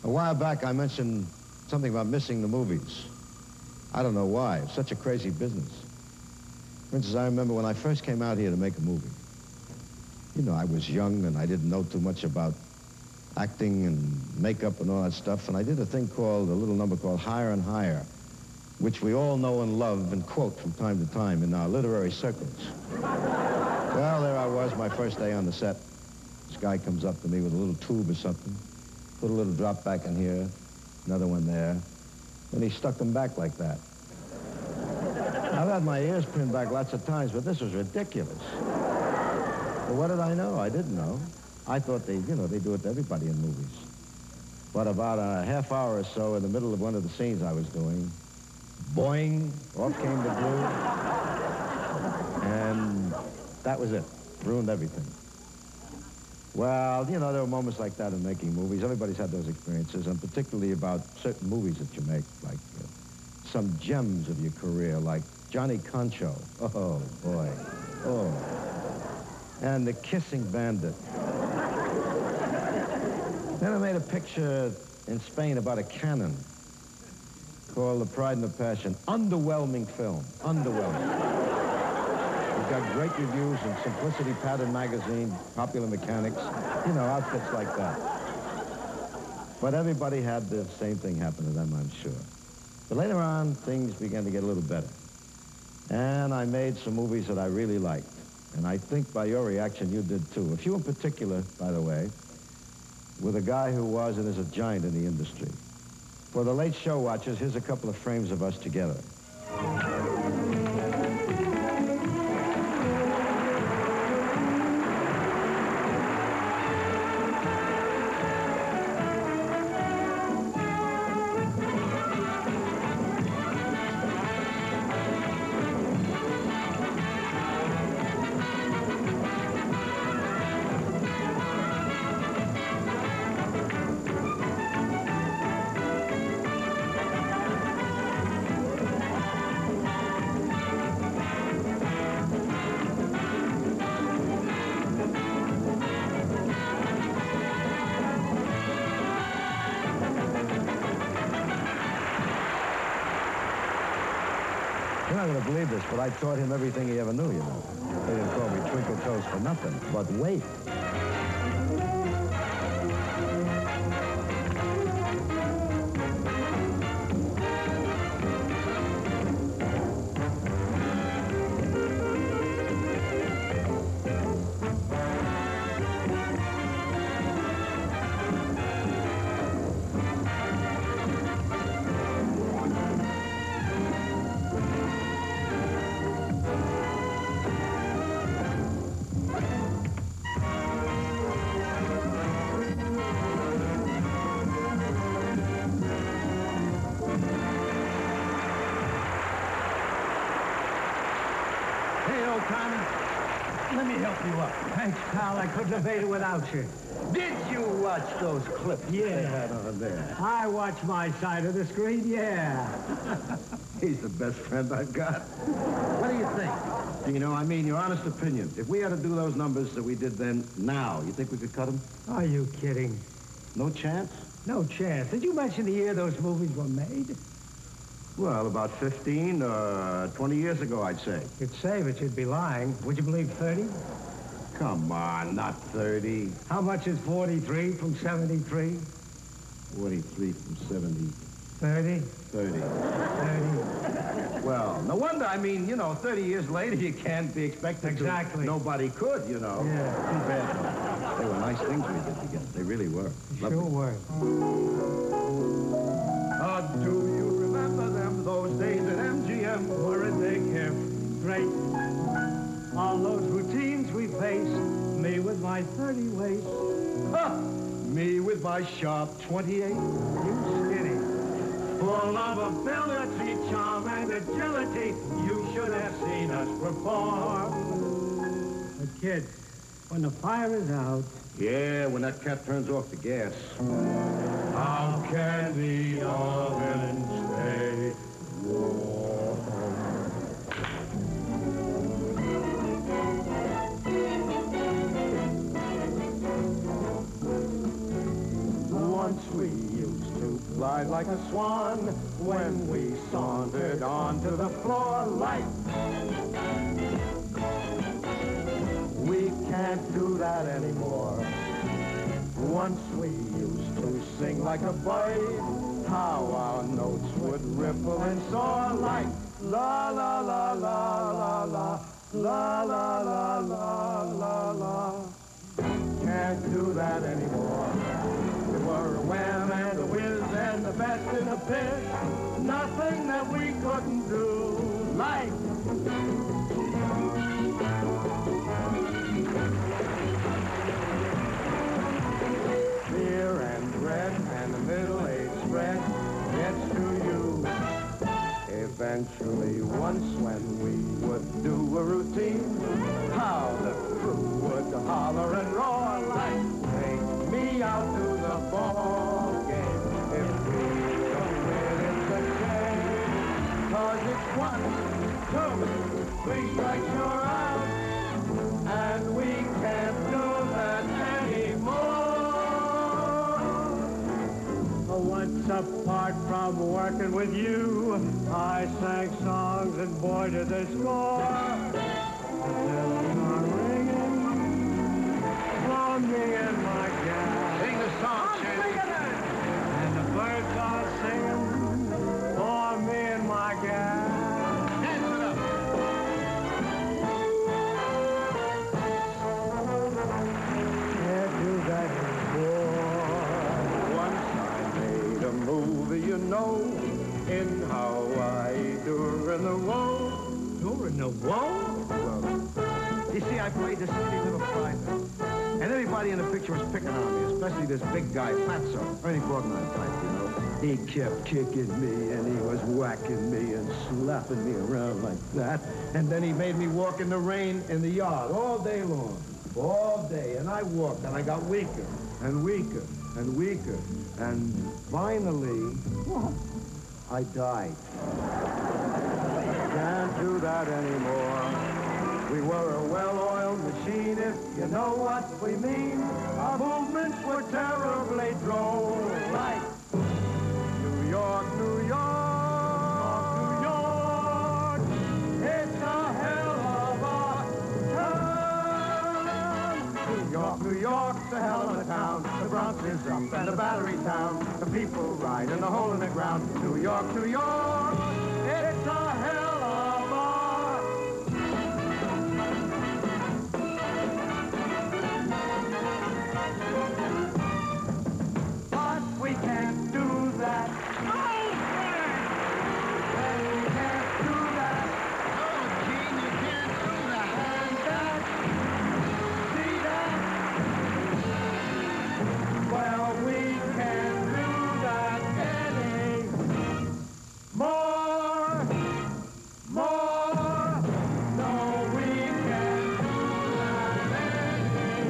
A while back, I mentioned something about missing the movies. I don't know why. It's such a crazy business. For instance, I remember when I first came out here to make a movie. You know, I was young and I didn't know too much about acting and makeup and all that stuff, and I did a little number called Higher and Higher, which we all know and love and quote from time to time in our literary circles. Well, there I was, my first day on the set. This guy comes up to me with a little tube or something, put a little drop back in here, another one there, and he stuck them back like that. I've had my ears pinned back lots of times, but this was ridiculous. But what did I know? I didn't know. I thought they do it to everybody in movies. But about a half hour or so in the middle of one of the scenes I was doing, boing, off came the glue, and that was it. Ruined everything. Well, there were moments like that in making movies. Everybody's had those experiences, and particularly about certain movies that you make, like some gems of your career, like Johnny Concho. Oh, boy. Oh. And The Kissing Bandit. Then I made a picture in Spain about a cannon called The Pride and the Passion. Underwhelming film. Underwhelming. It got great reviews in Simplicity Pattern Magazine, Popular Mechanics, outfits like that. But everybody had the same thing happen to them, I'm sure. But later on, things began to get a little better. And I made some movies that I really liked. And I think by your reaction, you did too. A few in particular, by the way, with a guy who was and is a giant in the industry. For the late show watchers, here's a couple of frames of us together. You're not going to believe this, but I taught him everything he ever knew, They didn't call me Twinkle Toes for nothing. But wait. Let me help you up. Thanks, pal. I couldn't have made it without you. Did you watch those clips Yeah. they had on there? I watched my side of the screen, yeah. He's the best friend I've got. What do you think? Your honest opinion. If we had to do those numbers that we did then, now, you think we could cut them? Are you kidding? No chance? No chance. Did you mention the year those movies were made? Well, about 15 or 20 years ago, I'd say. You'd say, but you'd be lying. Would you believe 30? Come on, not 30. How much is 43 from 73? 43 from 70. 30? 30. 30. Well, no wonder. 30 years later, you can't be expected Exactly. to. Nobody could, Yeah. Too bad. They were nice things we did together. They really were. Sure were. Do you remember them, those days at MGM? Weren't they great? All those routines we faced, me with my 30 waist. Me with my sharp 28. You skinny. Full of ability, charm, and agility. You should have seen us perform. But kid, when the fire is out... Yeah, when that cat turns off the gas. How can the oven stay warm? Once we used right like a swan when we sauntered onto the floor like. We can't do that anymore. Once we used to sing like a bird, how our notes would ripple and soar like la la la la la la la la la la la la. Can't do that anymore. We were a wham and a whiz and the best in the biz. Nothing that we couldn't do like. Beer and bread and the middle-aged spread gets to you. Eventually, once when we would do a routine, how the crew would holler and roar like, take me out to the ball game. If we don't win, it's a shame. 'Cause it's 1, 2, 3 strikes, you're out. And we can't do that anymore. Once apart from working with you, I sang songs and boy did they score. The bells are ringing for me and my gal. Sing the song, Shanty. And the birds are singing for me and my gal. Dance it up. Can't do that anymore. Once I made a movie, you know, in Hawaii during the war. During the war? Well, you see, I played this silly little private. And everybody in the picture was picking on me, especially this big guy, Fatso, Ernie Borgnine type, you know. He kept kicking me, and he was whacking me and slapping me around like that. And then he made me walk in the rain in the yard all day long. All day. And I walked, and I got weaker and weaker and weaker. And finally, I died. Can't do that anymore. We were a well-oiled machine, if you know what we mean. Our movements were terribly droll, like New York, New York, New York. It's a hell of a town. New York, New York's a hell of a town. The Bronx is up and the Battery's down. The people ride in a hole in the ground. New York, New York. It's a hell of a we can't do that. Oh, we can't do that. Oh, Gene, you can't do that. And that, see that? Well, we can't do that anymore. More. No, we can't do that anymore.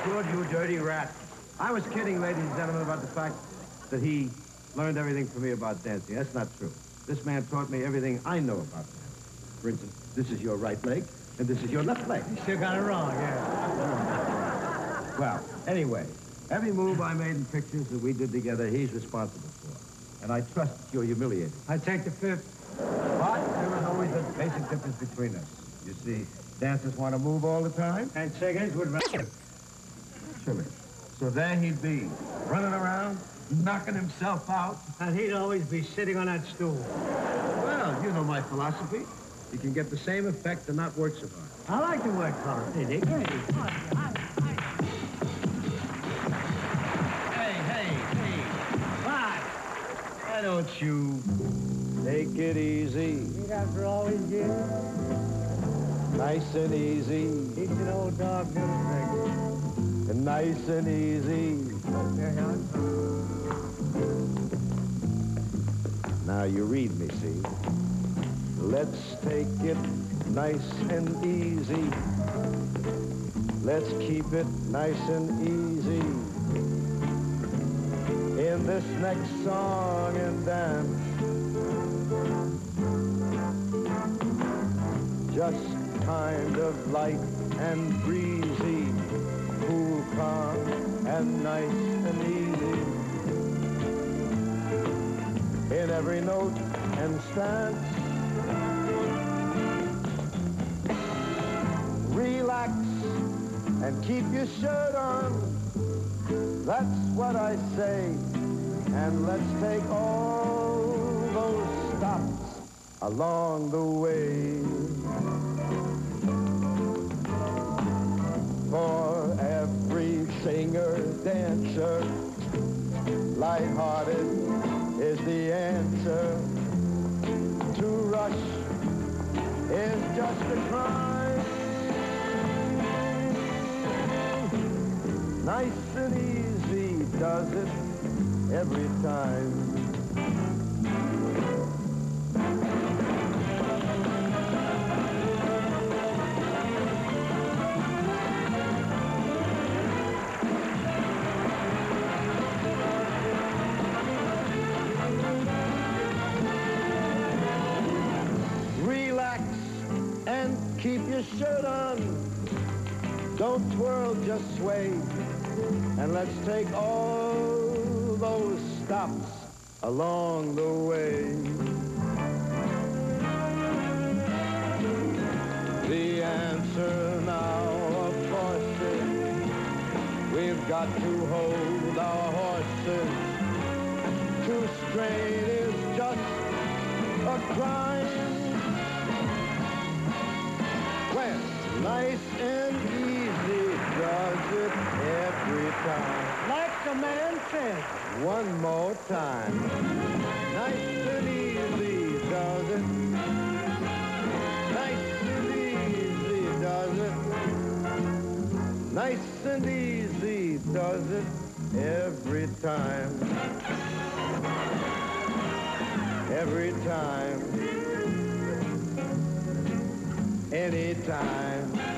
Good, you dirty rat. I was kidding, ladies and gentlemen, about the fact that he learned everything from me about dancing. That's not true. This man taught me everything I know about dancing. For instance, this is your right leg, and this is your left leg. You still got it wrong, yeah. Well, anyway, every move I made in pictures that we did together, he's responsible for. And I trust that you're humiliated. I take the fifth. But there was always a basic difference between us. You see, dancers want to move all the time. And singers would rather. Naturally. So there he'd be, running around, knocking himself out. And he'd always be sitting on that stool. Well, you know my philosophy. You can get the same effect and not work so hard. I like the word hard. Hey, What? Why don't you take it easy? Think after all these years? Nice and easy. Teach an old dog new tricks. And nice and easy. Now you read me, see? Let's take it nice and easy. Let's keep it nice and easy. In this next song and dance, just kind of light and breezy, cool, calm, and nice and easy. In every note and stance, relax and keep your shirt on. That's what I say. And let's take all those stops along the way. For every singer, dancer, lighthearted is the answer. To rush is just a crime. Nice and easy does it every time. Relax and keep your shirt on. Don't twirl, just sway. And let's take all those stops along the way. The answer now, of course, is we've got to hold our horses. To strain is just a crime. When nice and easy does it every time. Like the man said. One more time. Nice and easy does it. Nice and easy does it. Nice and easy does it every time. Every time. Anytime.